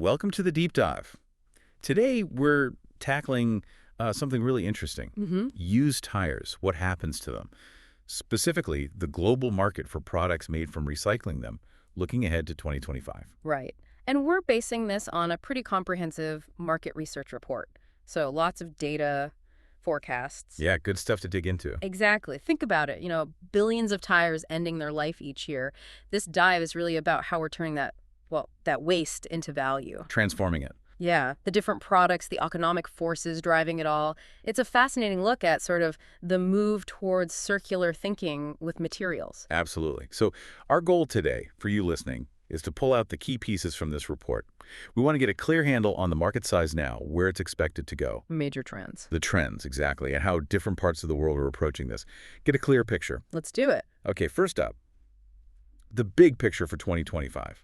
welcome to the deep dive. Today we're tackling something really interesting. Used tires, what happens to them? Specifically, the global market for products made from recycling them, looking ahead to 2025. Right. And we're basing this on a pretty comprehensive market research report. So lots of data, forecasts. Yeah, good stuff to dig into. Exactly. Think about it. Billions of tires ending their life each year. This dive is really about how we're turning that waste into value. Transforming it. Yeah, the different products, the economic forces driving it all. It's a fascinating look at sort of the move towards circular thinking with materials. Absolutely. So our goal today, for you listening, is to pull out the key pieces from this report. We want to get a clear handle on the market size now, where it's expected to go. Major trends. The trends, exactly, and how different parts of the world are approaching this. Get a clear picture. Let's do it. Okay, first up, the big picture for 2025.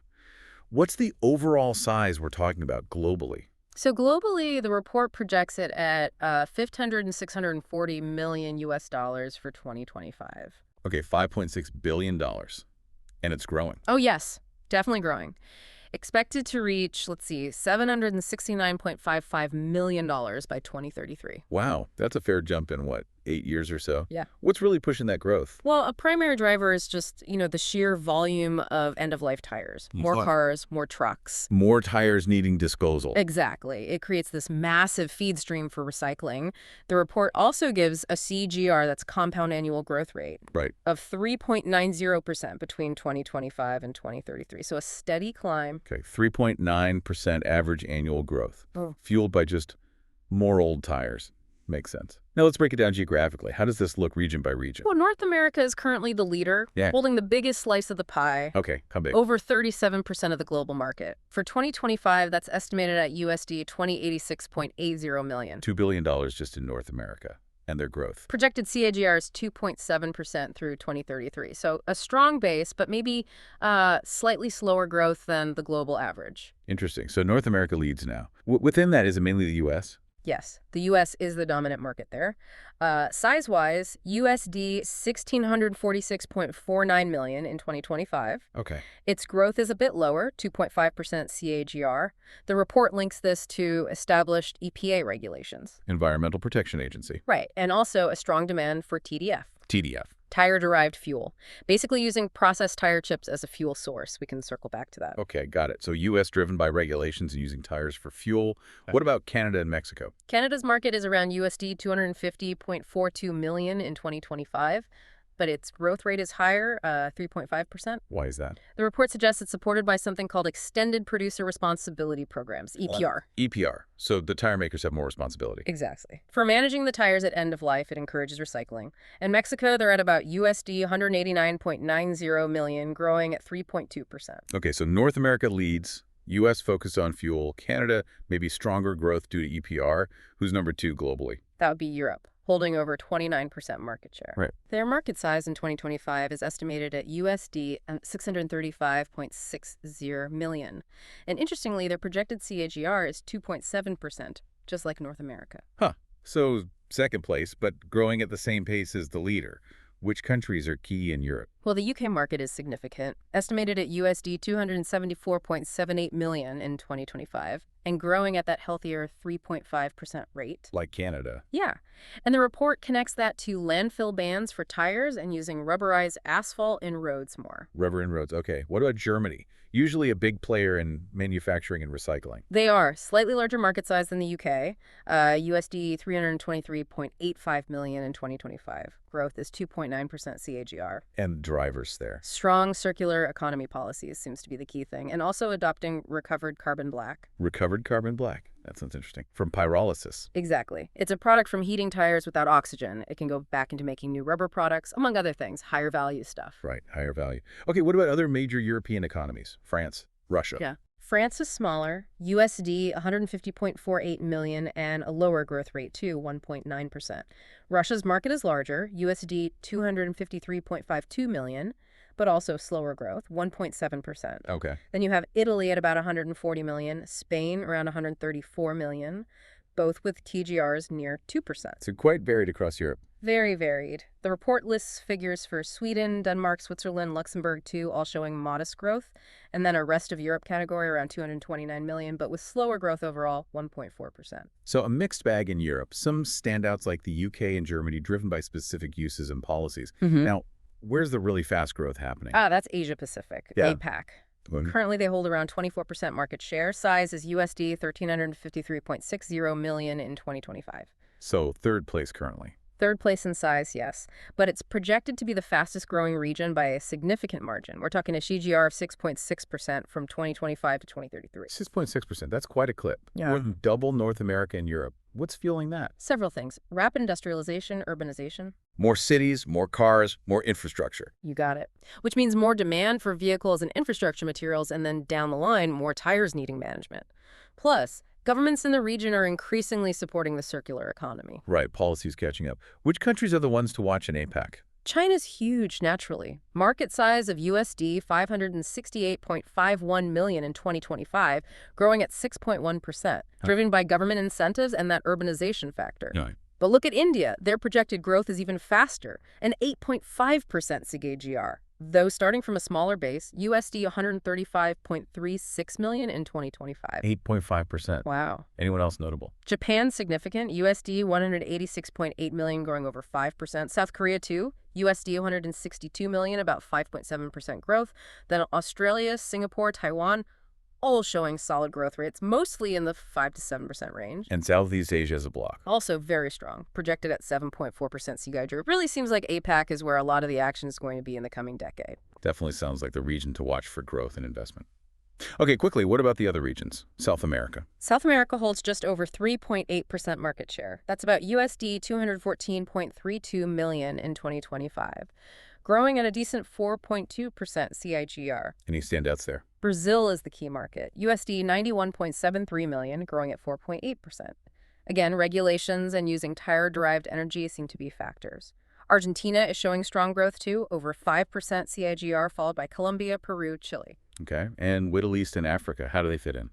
What's the overall size we're talking about globally? So globally, the report projects it at 500 and 640 million US dollars for 2025. Okay, $5.6 billion. And it's growing. Oh, yes, definitely growing. Expected to reach, $769.55 million by 2033. Wow, that's a fair jump in, 8 years or so? Yeah. What's really pushing that growth? Well, a primary driver is just, the sheer volume of end-of-life tires. More cars, more trucks. More tires needing disposal. Exactly. It creates this massive feed stream for recycling. The report also gives a CAGR, that's compound annual growth rate, Right. of 3.90% between 2025 and 2033. So a steady climb. Okay, 3.9% average annual growth, Oh. fueled by just more old tires. Makes sense. Now let's break it down geographically. How does this look region by region? Well, North America is currently the leader, Yeah. holding the biggest slice of the pie. Okay, how big? Over 37% of the global market. For 2025, that's estimated at USD 2086.80 million. $2 billion just in North America and their growth. Projected CAGR is 2.7% through 2033. So a strong base, but maybe slightly slower growth than the global average. Interesting. So North America leads now. Within that, is it mainly the U.S.? Yes, the U.S. is the dominant market there. Size-wise, USD 1,646.49 million in 2025. Okay. Its growth is a bit lower, 2.5% CAGR. The report links this to established EPA regulations. Environmental Protection Agency. Right, and also a strong demand for TDF. TDF. Tire-derived fuel, basically using processed tire chips as a fuel source. We can circle back to that. Okay, got it. So U.S. driven by regulations and using tires for fuel. What about Canada and Mexico? Canada's market is around USD 250.42 million in 2025, but its growth rate is higher, 3.5%. Why is that? The report suggests it's supported by something called Extended Producer Responsibility Programs, EPR. EPR. So the tire makers have more responsibility. Exactly. For managing the tires at end of life, it encourages recycling. In Mexico, they're at about USD 189.90 million, growing at 3.2%. Okay, so North America leads, U.S. focused on fuel, Canada maybe stronger growth due to EPR. Who's number 2 globally? That would be Europe, holding over 29% market share. Right. Their market size in 2025 is estimated at USD 635.60 million. And interestingly, their projected CAGR is 2.7%, just like North America. Huh. So second place, but growing at the same pace as the leader. Which countries are key in Europe? Well, the UK market is significant, estimated at USD 274.78 million in 2025, and growing at that healthier 3.5% rate. Like Canada. Yeah. And the report connects that to landfill bans for tires and using rubberized asphalt in roads more. Rubber in roads. Okay. What about Germany? Usually a big player in manufacturing and recycling. They are slightly larger market size than the UK, USD 323.85 million in 2025. Growth is 2.9% CAGR. And drivers there. Strong circular economy policies seems to be the key thing, and also adopting recovered carbon black. Recovered carbon black. That sounds interesting. From pyrolysis. Exactly. It's a product from heating tires without oxygen. It can go back into making new rubber products, among other things, higher value stuff. Right, higher value. Okay, what about other major European economies? France, Russia. Yeah. France is smaller, USD 150.48 million, and a lower growth rate too, 1.9%. Russia's market is larger, USD 253.52 million, but also slower growth, 1.7%. Okay. Then you have Italy at about 140 million, Spain around 134 million, both with TGRs near 2%. So quite varied across Europe. Very varied. The report lists figures for Sweden, Denmark, Switzerland, Luxembourg too, all showing modest growth, and then a rest of Europe category around 229 million, but with slower growth overall, 1.4%. So a mixed bag in Europe. Some standouts like the UK and Germany driven by specific uses and policies. Now, where's the really fast growth happening? That's Asia Pacific, Yeah. APAC. When- Currently, they hold around 24% market share. Size is USD 1,353.60 million in 2025. So third place currently. Third place in size, yes, but it's projected to be the fastest growing region by a significant margin. We're talking a CAGR of 6.6% from 2025 to 2033. 6.6%. That's quite a clip. Yeah. More than double North America and Europe. What's fueling that? Several things. Rapid industrialization, urbanization. More cities, more cars, more infrastructure. You got it. Which means more demand for vehicles and infrastructure materials, and then down the line, more tires needing management. Plus, governments in the region are increasingly supporting the circular economy. Right, policies catching up. Which countries are the ones to watch in APAC? China's huge naturally. Market size of USD 568.51 million in 2025, growing at 6.1%, driven by government incentives and that urbanization factor. Right. But look at India. Their projected growth is even faster, an 8.5% CAGR. Though starting from a smaller base, USD 135.36 million in 2025. 8.5%. Wow. Anyone else notable? Japan's significant, USD 186.8 million, growing over 5%. South Korea too, USD 162 million, about 5.7% growth. Then Australia, Singapore, Taiwan, all showing solid growth rates, mostly in the 5 to 7% range. And Southeast Asia as a block. Also very strong, projected at 7.4% CAGR. It really seems like APAC is where a lot of the action is going to be in the coming decade. Definitely sounds like the region to watch for growth and investment. Okay, quickly, what about the other regions? South America. South America holds just over 3.8% market share. That's about USD 214.32 million in 2025, growing at a decent 4.2% CAGR. Any standouts there? Brazil is the key market, USD 91.73 million, growing at 4.8%. Again, regulations and using tire-derived energy seem to be factors. Argentina is showing strong growth too, over 5% CAGR, followed by Colombia, Peru, Chile. Okay, and Middle East and Africa, how do they fit in?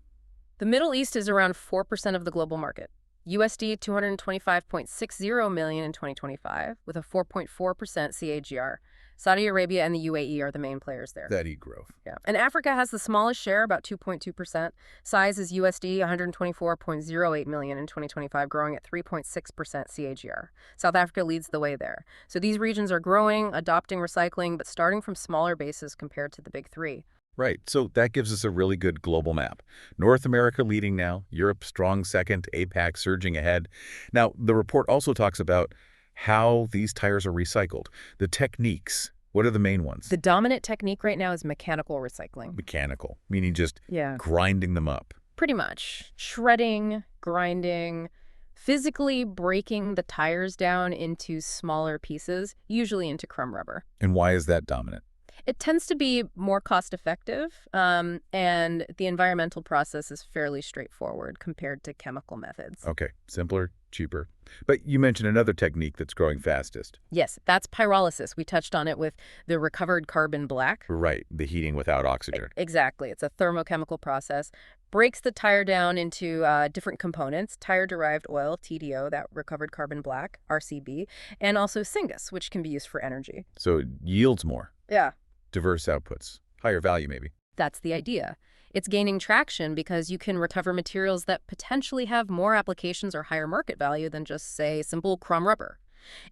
The Middle East is around 4% of the global market, USD 225.60 million in 2025, with a 4.4% CAGR. Saudi Arabia and the UAE are the main players there. Steady growth. Yeah. And Africa has the smallest share, about 2.2%. Size is USD 124.08 million in 2025, growing at 3.6% CAGR. South Africa leads the way there. So these regions are growing, adopting recycling, but starting from smaller bases compared to the big three. Right, so that gives us a really good global map. North America leading now, Europe strong second, APAC surging ahead. Now, the report also talks about how these tires are recycled. The techniques, what are the main ones? The dominant technique right now is mechanical recycling. Mechanical, meaning just Yeah. grinding them up. Pretty much. Shredding, grinding, physically breaking the tires down into smaller pieces, usually into crumb rubber. And why is that dominant? It tends to be more cost-effective, and the environmental process is fairly straightforward compared to chemical methods. Okay, simpler, cheaper. But you mentioned another technique that's growing fastest. Yes, that's pyrolysis. We touched on it with the recovered carbon black. Right, the heating without oxygen. Exactly. It's a thermochemical process. Breaks the tire down into different components, tire-derived oil, TDO, that recovered carbon black, RCB, and also syngas, which can be used for energy. So it yields more. Yeah. Diverse outputs. Higher value, maybe. That's the idea. It's gaining traction because you can recover materials that potentially have more applications or higher market value than just, say, simple crumb rubber.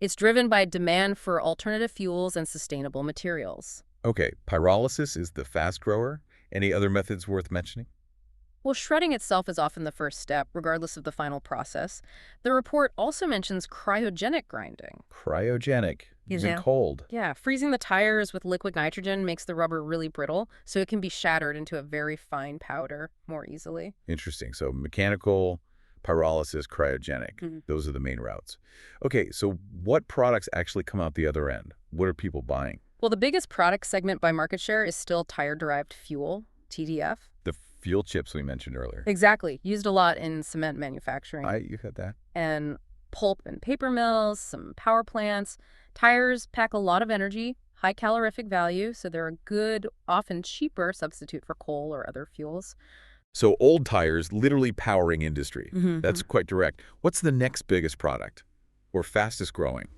It's driven by demand for alternative fuels and sustainable materials. Okay, pyrolysis is the fast grower. Any other methods worth mentioning? Well, shredding itself is often the first step, regardless of the final process. The report also mentions cryogenic grinding. Cryogenic. Even Yeah. cold. Yeah, freezing the tires with liquid nitrogen makes the rubber really brittle, so it can be shattered into a very fine powder more easily. Interesting. So mechanical, pyrolysis, cryogenic. Mhm. Those are the main routes. Okay, so what products actually come out the other end? What are people buying? Well, the biggest product segment by market share is still tire-derived fuel, TDF. The fuel chips we mentioned earlier. Exactly. Used a lot in cement manufacturing. You had that. And pulp and paper mills, some power plants. Tires pack a lot of energy, high calorific value, so they're a good, often cheaper substitute for coal or other fuels. So old tires literally powering industry. Mhm. That's quite direct. What's the next biggest product or fastest growing?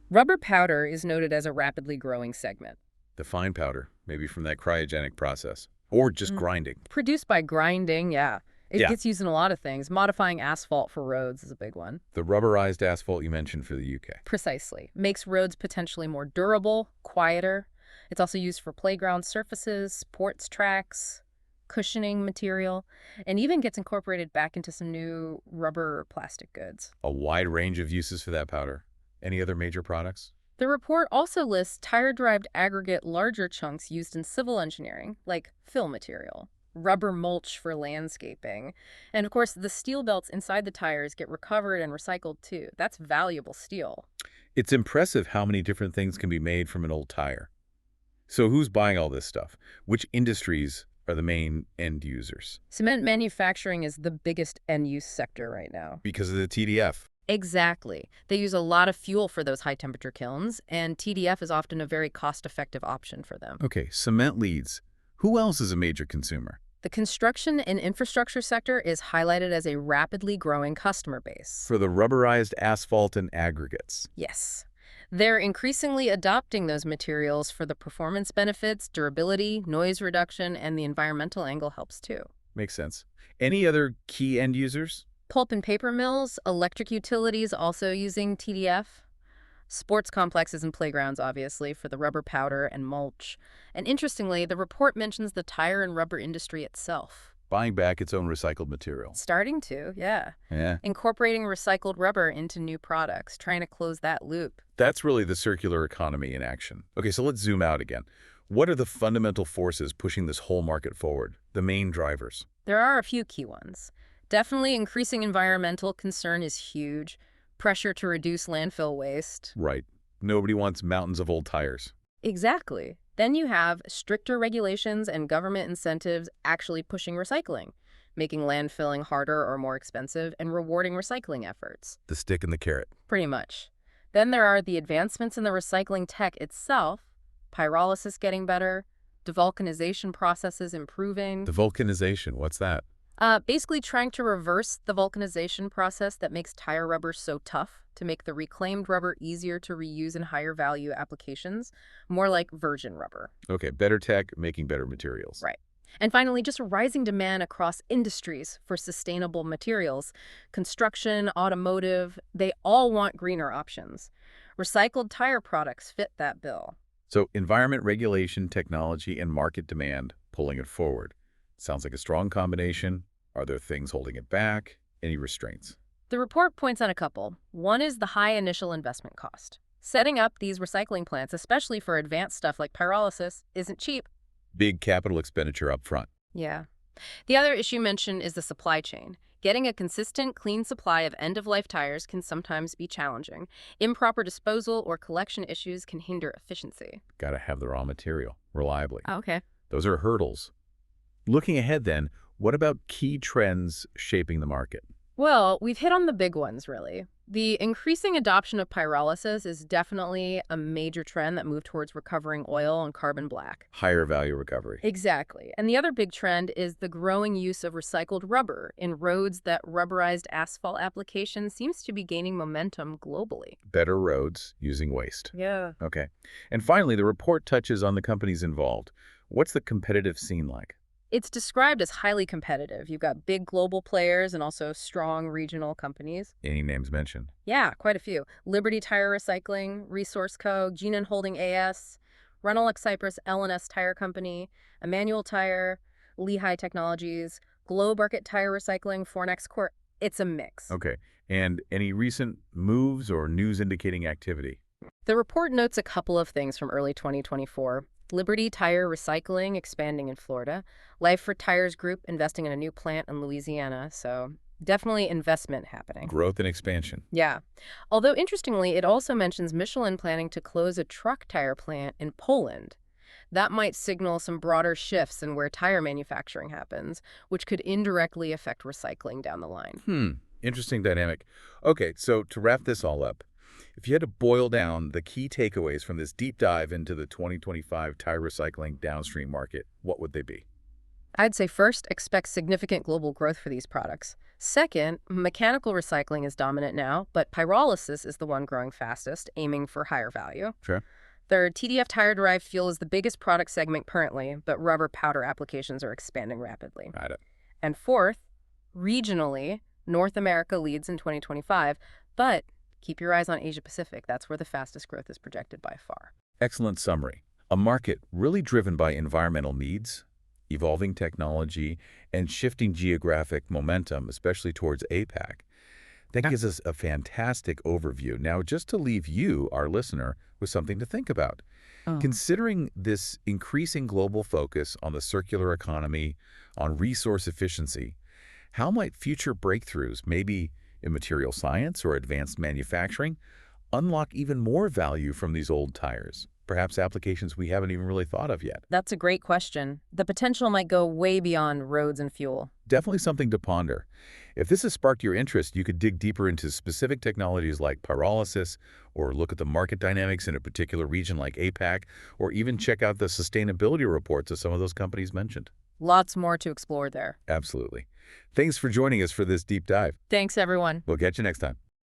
Rubber powder is noted as a rapidly growing segment. The fine powder, maybe from that cryogenic process. Or just grinding. Produced by grinding, yeah. It Yeah. gets used in a lot of things. Modifying asphalt for roads is a big one. The rubberized asphalt you mentioned for the UK. Precisely. Makes roads potentially more durable, quieter. It's also used for playground surfaces, sports tracks, cushioning material, and even gets incorporated back into some new rubber or plastic goods. A wide range of uses for that powder. Any other major products? The report also lists tire-derived aggregate larger chunks used in civil engineering, like fill material, rubber mulch for landscaping, and of course the steel belts inside the tires get recovered and recycled too. That's valuable steel. It's impressive how many different things can be made from an old tire. So who's buying all this stuff? Which industries are the main end users? Cement manufacturing is the biggest end-use sector right now. Because of the TDF. Exactly. They use a lot of fuel for those high-temperature kilns, and TDF is often a very cost-effective option for them. Okay, cement leads. Who else is a major consumer? The construction and infrastructure sector is highlighted as a rapidly growing customer base. For the rubberized asphalt and aggregates. Yes. They're increasingly adopting those materials for the performance benefits, durability, noise reduction, and the environmental angle helps too. Makes sense. Any other key end users? Pulp and paper mills, electric utilities also using TDF. Sports complexes and playgrounds, obviously, for the rubber powder and mulch. And interestingly, the report mentions the tire and rubber industry itself. Buying back its own recycled material. Starting to, yeah. Yeah. Incorporating recycled rubber into new products, trying to close that loop. That's really the circular economy in action. Okay, so let's zoom out again. What are the fundamental forces pushing this whole market forward? The main drivers? There are a few key ones. Definitely increasing environmental concern is huge. Pressure to reduce landfill waste. Right. Nobody wants mountains of old tires. Exactly. Then you have stricter regulations and government incentives actually pushing recycling, making landfilling harder or more expensive, and rewarding recycling efforts. The stick and the carrot. Pretty much. Then there are the advancements in the recycling tech itself, pyrolysis getting better, devulcanization processes improving. Devulcanization, what's that? Basically trying to reverse the vulcanization process that makes tire rubber so tough to make the reclaimed rubber easier to reuse in higher value applications, more like virgin rubber. Okay, better tech, making better materials. Right. And finally, just a rising demand across industries for sustainable materials. Construction, automotive, they all want greener options. Recycled tire products fit that bill. So environment regulation, technology, and market demand pulling it forward. Sounds like a strong combination. Are there things holding it back? Any restraints? The report points out a couple. One is the high initial investment cost. Setting up these recycling plants, especially for advanced stuff like pyrolysis, isn't cheap. Big capital expenditure up front. Yeah. The other issue mentioned is the supply chain. Getting a consistent, clean supply of end-of-life tires can sometimes be challenging. Improper disposal or collection issues can hinder efficiency. Got to have the raw material reliably. Okay. Those are hurdles. Looking ahead then, what about key trends shaping the market? Well, we've hit on the big ones, really. The increasing adoption of pyrolysis is definitely a major trend that moved towards recovering oil and carbon black. Higher value recovery. Exactly. And the other big trend is the growing use of recycled rubber in roads. That rubberized asphalt application seems to be gaining momentum globally. Better roads using waste. Yeah. Okay. And finally, the report touches on the companies involved. What's the competitive scene like? It's described as highly competitive. You've got big global players and also strong regional companies. Any names mentioned? Yeah, quite a few. Liberty Tire Recycling, Resource Co., Genan Holding AS, Renelec Cypress L&S Tire Company, Emmanuel Tire, Lehigh Technologies, Globe Arctic Tire Recycling, Fornex Corp. It's a mix. Okay. And any recent moves or news indicating activity? The report notes a couple of things from early 2024. Liberty Tire Recycling expanding in Florida. Life for Tires Group investing in a new plant in Louisiana. So definitely investment happening. Growth and expansion. Yeah. Although interestingly, it also mentions Michelin planning to close a truck tire plant in Poland. That might signal some broader shifts in where tire manufacturing happens, which could indirectly affect recycling down the line. Interesting dynamic. Okay, so to wrap this all up, if you had to boil down the key takeaways from this deep dive into the 2025 tire recycling downstream market, what would they be? I'd say first, expect significant global growth for these products. Second, mechanical recycling is dominant now, but pyrolysis is the one growing fastest, aiming for higher value. Sure. Third, TDF tire-derived fuel is the biggest product segment currently, but rubber powder applications are expanding rapidly. Got it. And fourth, regionally, North America leads in 2025, but keep your eyes on Asia Pacific. That's where the fastest growth is projected by far. Excellent summary. A market really driven by environmental needs, evolving technology, and shifting geographic momentum, especially towards APAC. That gives us a fantastic overview. Now, just to leave you, our listener, with something to think about. Considering this increasing global focus on the circular economy, on resource efficiency, how might future breakthroughs, maybe in material science or advanced manufacturing, unlock even more value from these old tires? Perhaps applications we haven't even really thought of yet. That's a great question. The potential might go way beyond roads and fuel. Definitely something to ponder. If this has sparked your interest, you could dig deeper into specific technologies like pyrolysis, or look at the market dynamics in a particular region like APAC, or even check out the sustainability reports of some of those companies mentioned. Lots more to explore there. Absolutely. Thanks for joining us for this deep dive. Thanks, everyone. We'll catch you next time.